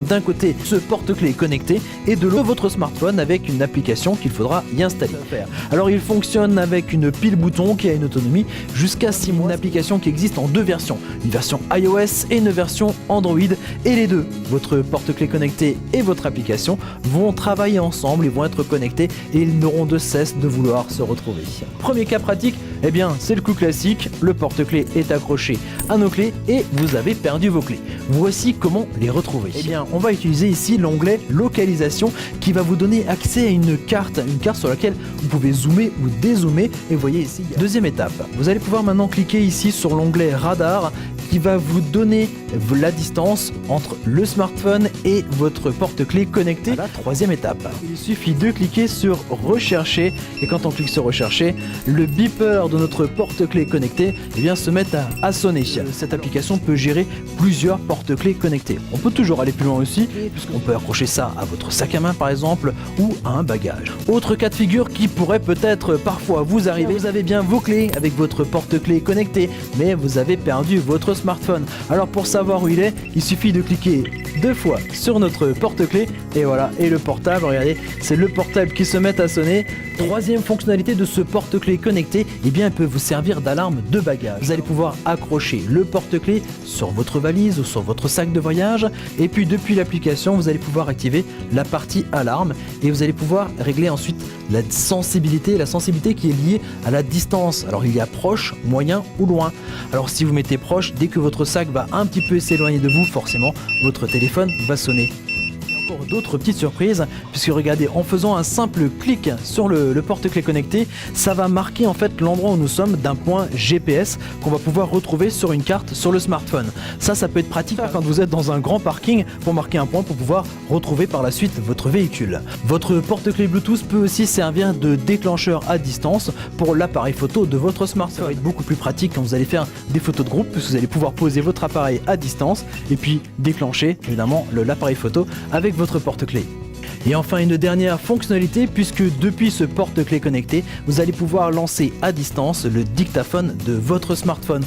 D'un côté, ce porte-clés connecté et de l'autre, votre smartphone avec une application qu'il faudra y installer. Alors il fonctionne avec une pile bouton qui a une autonomie jusqu'à 6 mois. Une application qui existe en deux versions, une version iOS et une version Android, et les deux, votre porte-clés connecté et votre application, vont travailler ensemble, ils vont être connectés et ils n'auront de cesse de vouloir se retrouver. Premier cas pratique, eh bien c'est le coup classique, le porte-clés est accroché à nos clés et vous avez perdu vos clés. Voici comment les retrouver. Eh bien on va utiliser ici l'onglet localisation qui va vous donner accès à une carte sur laquelle vous pouvez zoomer ou dézoomer, et vous voyez ici, deuxième étape, vous allez pouvoir maintenant cliquer ici sur l'onglet radar qui va vous donner la distance entre le smartphone et votre porte-clés connecté. À la troisième étape, il suffit de cliquer sur rechercher, et quand on clique sur rechercher, le beeper de notre porte-clés connecté se met à sonner. Cette application peut gérer plusieurs porte-clés connectés. On peut toujours aller plus loin aussi, puisqu'on peut accrocher ça à votre sac à main par exemple, ou à un bagage. Autre cas de figure qui pourrait peut-être parfois vous arriver, vous avez bien vos clés avec votre porte-clés connecté, mais vous avez perdu votre smartphone. Alors pour savoir où il est, il suffit de cliquer deux fois sur notre porte-clés et voilà, et le portable, regardez, c'est le portable qui se met à sonner. Troisième fonctionnalité de ce porte-clés connecté, il peut vous servir d'alarme de bagage. Vous allez pouvoir accrocher le porte-clés sur votre valise ou sur votre sac de voyage, et puis depuis l'application, vous allez pouvoir activer la partie alarme et vous allez pouvoir régler ensuite la sensibilité qui est liée à la distance. Alors il y a proche, moyen ou loin. Alors si vous mettez proche, dès que votre sac va un petit peu s'éloigner de vous, forcément votre téléphone va sonner. Encore d'autres petites surprises, puisque regardez, en faisant un simple clic sur le porte-clés connecté, ça va marquer en fait l'endroit où nous sommes d'un point GPS qu'on va pouvoir retrouver sur une carte sur le smartphone. Ça peut être pratique quand vous êtes dans un grand parking pour marquer un point pour pouvoir retrouver par la suite votre véhicule. Votre porte-clés Bluetooth peut aussi servir de déclencheur à distance pour l'appareil photo de votre smartphone. Ça va être beaucoup plus pratique quand vous allez faire des photos de groupe, puisque vous allez pouvoir poser votre appareil à distance et puis déclencher évidemment l'appareil photo avec votre porte-clés. Et enfin une dernière fonctionnalité, puisque depuis ce porte-clés connecté, vous allez pouvoir lancer à distance le dictaphone de votre smartphone.